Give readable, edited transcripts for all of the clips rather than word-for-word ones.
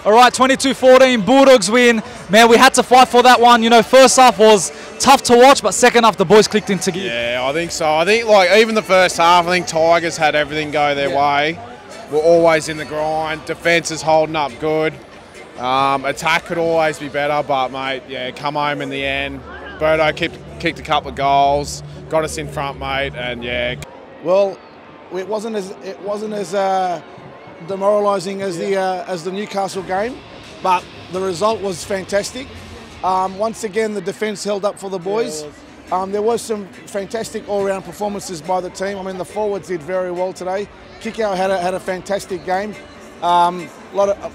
All right, 22-14, Bulldogs win. Man, we had to fight for that one. You know, first half was tough to watch, but second half the boys clicked into gear. Yeah, I think so. I think, like, even the first half, I think Tigers had everything go their way. We're always in the grind. Defence is holding up good. Attack could always be better, but, mate, yeah, come home in the end. Birdo kicked a couple of goals, got us in front, mate, and, yeah. Well, it wasn't as demoralising as the Newcastle game, but the result was fantastic. Once again, the defence held up for the boys. There was some fantastic all-round performances by the team. I mean, the forwards did very well today. Kikau had a fantastic game.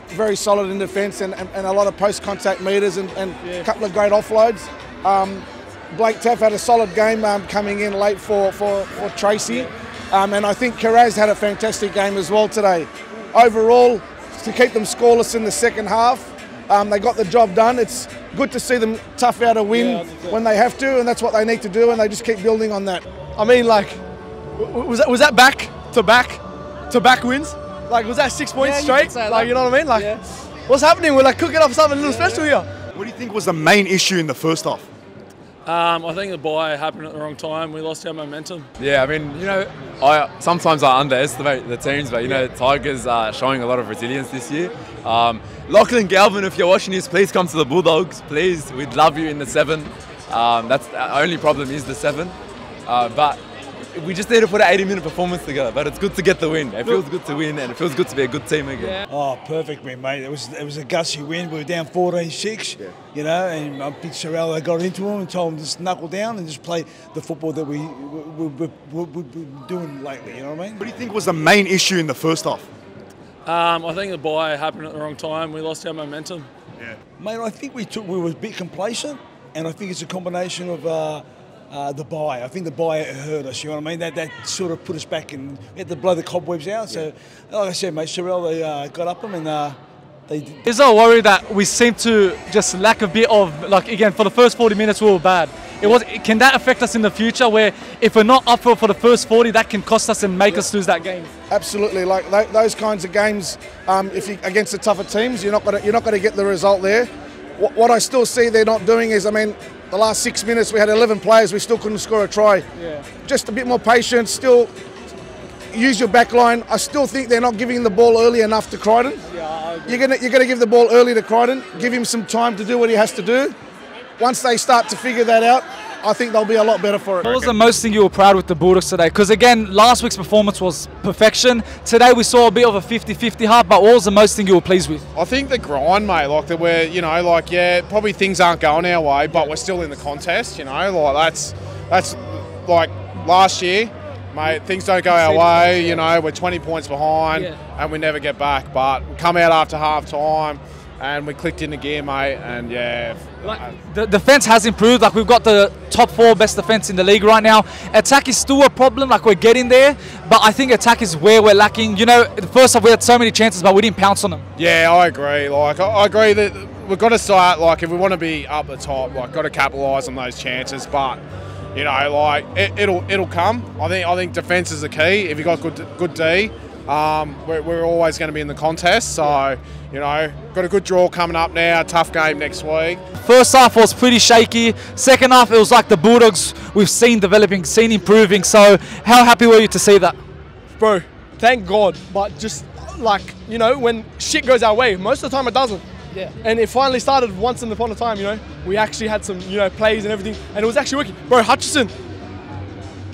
Very solid in defence and a lot of post-contact meters and a couple of great offloads. Blake Taff had a solid game coming in late for Tracy. And I think Karaz had a fantastic game as well today. Overall, to keep them scoreless in the second half, they got the job done. It's good to see them tough out a win when they have to, and that's what they need to do, and they just keep building on that. I mean, like, was that back-to-back wins? Like, was that 6 points straight? Like, you know what I mean? Like, what's happening? We're like cooking up something a little special here. What do you think was the main issue in the first half? I think the bye happened at the wrong time. We lost our momentum. Yeah, I mean, you know, sometimes I underestimate the teams, but, you know, Tigers are showing a lot of resilience this year. Lachlan Galvin, if you're watching this, please come to the Bulldogs. Please, we'd love you in the 7. That's the only problem is the 7. But we just need to put an 80-minute performance together. But it's good to get the win. It feels good to win, and it feels good to be a good team again. Oh, perfect win, mate. It was a gutsy win. We were down 14-6, you know, and I think Sorrello got into him and told him to just knuckle down and just play the football that we've been doing lately, you know what I mean? What do you think was the main issue in the first half? I think the bye happened at the wrong time. We lost our momentum. Yeah. Mate, I think we were a bit complacent, and I think it's a combination of the bye. I think the bye hurt us, you know what I mean? That sort of put us back and we had to blow the cobwebs out. So, like I said, mate, Sorrell, got up them and they did. Is there a worry that we seem to just lack a bit of, like, again, for the first 40 minutes we were bad. Can that affect us in the future where if we're not up for the first 40, that can cost us and make us lose that game? Absolutely, like those kinds of games, if you against the tougher teams, you're not going to get the result there. What I still see they're not doing is, I mean, the last 6 minutes we had 11 players, we still couldn't score a try. Yeah. Just a bit more patience, still use your back line. I still think they're not giving the ball early enough to Crichton. Yeah, you're gonna give the ball early to Crichton, give him some time to do what he has to do. Once they start to figure that out, I think they'll be a lot better for it. What was the most thing you were proud with the Bulldogs today? Because again, last week's performance was perfection. Today we saw a bit of a 50-50 half, but what was the most thing you were pleased with? I think the grind, mate, like that we're, you know, like, yeah, probably things aren't going our way, but we're still in the contest, you know, like that's like last year, mate, things don't go our way, you know, we're 20 points behind and we never get back, but we come out after half time and we clicked into gear, mate, and yeah. The defence has improved. Like, we've got the top 4 best defence in the league right now. Attack is still a problem. Like, we're getting there, but I think attack is where we're lacking. You know, the first half we had so many chances, but we didn't pounce on them. Yeah, I agree. Like, I agree that we've got to start, like, if we want to be up the top, like, got to capitalise on those chances. But you know, like, it'll come. I think defence is the key. If you got good D, we're always going to be in the contest. So, you know, got a good draw coming up now, tough game next week. First half was pretty shaky. Second half, it was like the Bulldogs we've seen developing, seen improving. So how happy were you to see that? Bro, thank God. But just, like, you know, when shit goes our way, most of the time it doesn't. Yeah. And it finally started once upon a time, you know. We actually had some, you know, plays and everything, and it was actually working. Bro, Hutchison,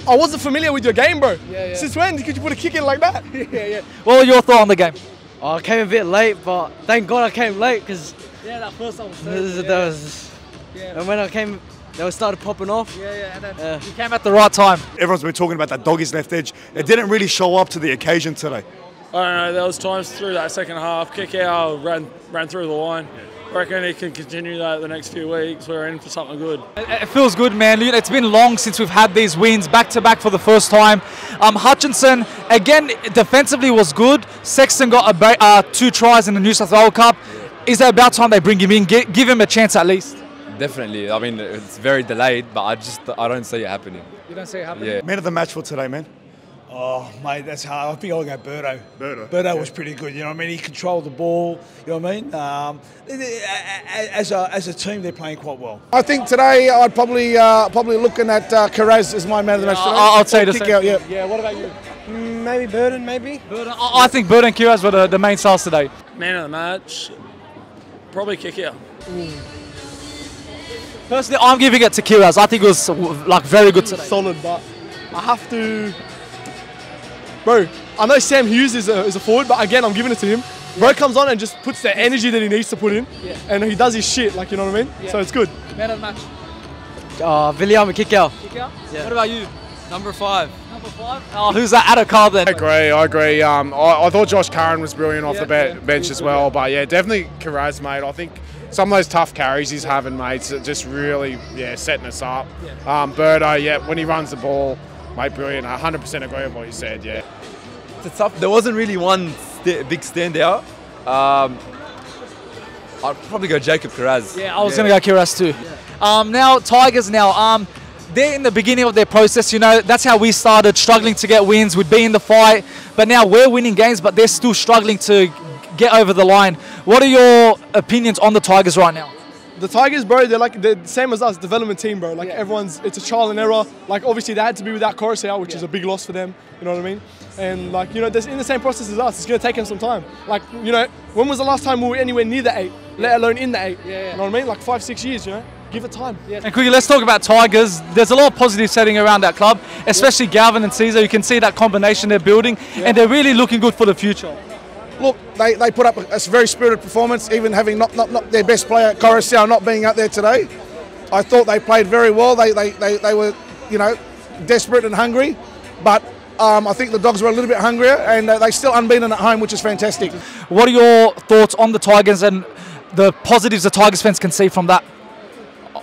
I wasn't familiar with your game, bro. Yeah. Since when could you put a kick in like that? Yeah. What was your thought on the game? I came a bit late, but thank God I came late because that first one was and when I came, they started popping off. And then you came at the right time. Everyone's been talking about that doggies left edge. It didn't really show up to the occasion today. I don't know, there was times through that second half, Kikau ran through the line. I reckon he can continue that the next few weeks. We're in for something good. It feels good, man. It's been long since we've had these wins back-to-back for the first time. Hutchinson, again, defensively was good. Sexton got 2 tries in the New South Wales Cup. Is it about time they bring him in, give him a chance at least? Definitely. I mean, it's very delayed, but I don't see it happening. You don't see it happening? Yeah. Man of the match for today, man. Oh, mate, that's hard. I think I'll go Birdo. Birdo was pretty good, you know what I mean? He controlled the ball, you know what I mean? As a team, they're playing quite well. I think today I'd probably looking at Carraz as my man of the match today. I'll say the same. Yeah, what about you? Maybe Burden, maybe. Burden, I think Burden and Kiraz were the main stars today. Man of the match, probably kick out. Personally, I'm giving it to Kiraz. I think it was like very good today. Solid, but I have to... Bro, I know Sam Hughes is a forward, but again, I'm giving it to him. Bro comes on and just puts the energy that he needs to put in, and he does his shit, like, you know what I mean? So it's good. Man of the match. William kick out. Yeah. What about you? Number 5. Number 5? Oh, who's that? At a car then? I agree. I thought Josh Curran was brilliant off the bench as well, but yeah, definitely Carraz, mate. I think some of those tough carries he's having, mate, just really, setting us up. Birdo, when he runs the ball, mate, brilliant. 100% agree with what you said, It's tough. There wasn't really one big standout. I'd probably go Jacob Carraz. Yeah, I was going to go Kiraz too. Now, Tigers now, they're in the beginning of their process, you know, that's how we started, struggling to get wins, we'd be in the fight, but now we're winning games, but they're still struggling to get over the line. What are your opinions on the Tigers right now? The Tigers, bro, they're the same as us, development team, bro. Like it's a trial and error. Like obviously they had to be without Coruscant, which is a big loss for them. You know what I mean? And like, you know, they're in the same process as us. It's gonna take them some time. Like, you know, when was the last time we were anywhere near the 8, let alone in the 8? You know what I mean? Like 5-6 years, you know? Give it time. And quickly, let's talk about Tigers. There's a lot of positive setting around that club, especially Galvin and Caesar. You can see that combination they're building, and they're really looking good for the future. Look, they put up a very spirited performance, even having not their best player, Coruscant, not being out there today. I thought they played very well. They were, you know, desperate and hungry, but I think the Dogs were a little bit hungrier, and they still unbeaten at home, which is fantastic. What are your thoughts on the Tigers and the positives the Tigers fans can see from that?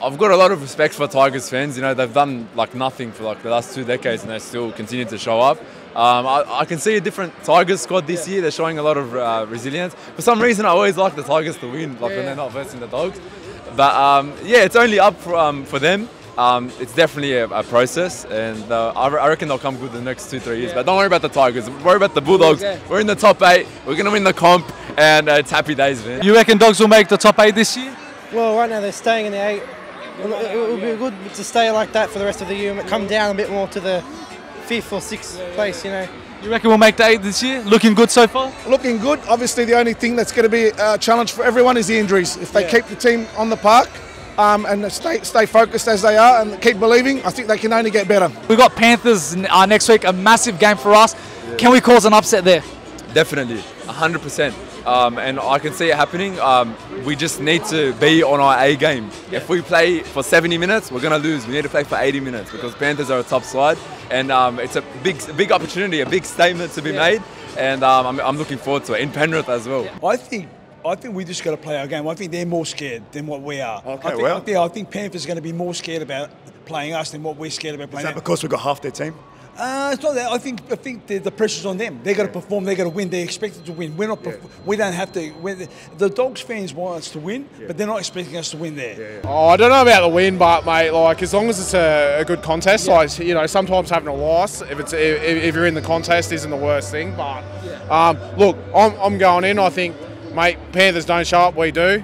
I've got a lot of respect for Tigers fans. You know, they've done like nothing for like the last 2 decades, and they still continue to show up. I can see a different Tigers squad this year. They're showing a lot of resilience. For some reason, I always like the Tigers to win, like when they're not versing the Dogs. But it's only up for them. It's definitely a process, and I reckon they'll come good the next 2-3 years. But don't worry about the Tigers. Worry about the Bulldogs. We're in the top 8. We're going to win the comp, and it's happy days, man. You reckon Dogs will make the top 8 this year? Well, right now they're staying in the 8. It would be good to stay like that for the rest of the year and come down a bit more to the 5th or 6th place, you know. You reckon we'll make the 8 this year? Looking good so far? Looking good. Obviously, the only thing that's going to be a challenge for everyone is the injuries. If they keep the team on the park and stay focused as they are and keep believing, I think they can only get better. We've got Panthers next week, a massive game for us. Can we cause an upset there? Definitely, 100%. And I can see it happening. We just need to be on our A game. If we play for 70 minutes, we're going to lose. We need to play for 80 minutes because Panthers are a top side. And it's a big opportunity, a big statement to be made. And I'm looking forward to it in Penrith as well. I think we just got to play our game. I think they're more scared than what we are. Okay, I think Panthers are going to be more scared about playing us than what we're scared about playing them. Is that because we've got half their team? It's not that. I think the pressure's on them. They got to perform. They got to win. They're expected to win. We're not. We don't have to. The Dogs fans want us to win, but they're not expecting us to win there. Oh, I don't know about the win, but mate, like as long as it's a good contest, like you know, sometimes having a loss if you're in the contest isn't the worst thing. But look, I'm going in. I think, mate, Panthers don't show up. We do.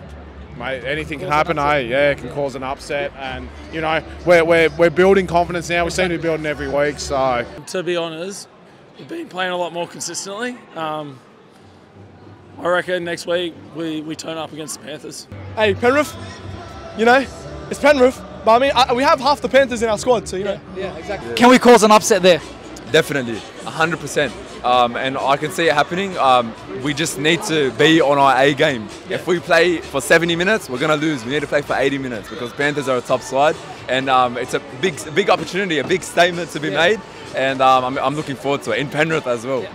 Mate, anything can happen, it can cause an upset, and you know we're building confidence now. We seem to be building every week. So, to be honest, we've been playing a lot more consistently. I reckon next week we turn up against the Panthers. Hey, Penrith, you know, it's Penrith, but I mean we have half the Panthers in our squad, so you know. Yeah, exactly. Can we cause an upset there? Definitely, 100%. And I can see it happening. We just need to be on our A game. If we play for 70 minutes, we're going to lose. We need to play for 80 minutes because Panthers are a top side. And it's a big opportunity, a big statement to be made. And I'm looking forward to it in Penrith as well.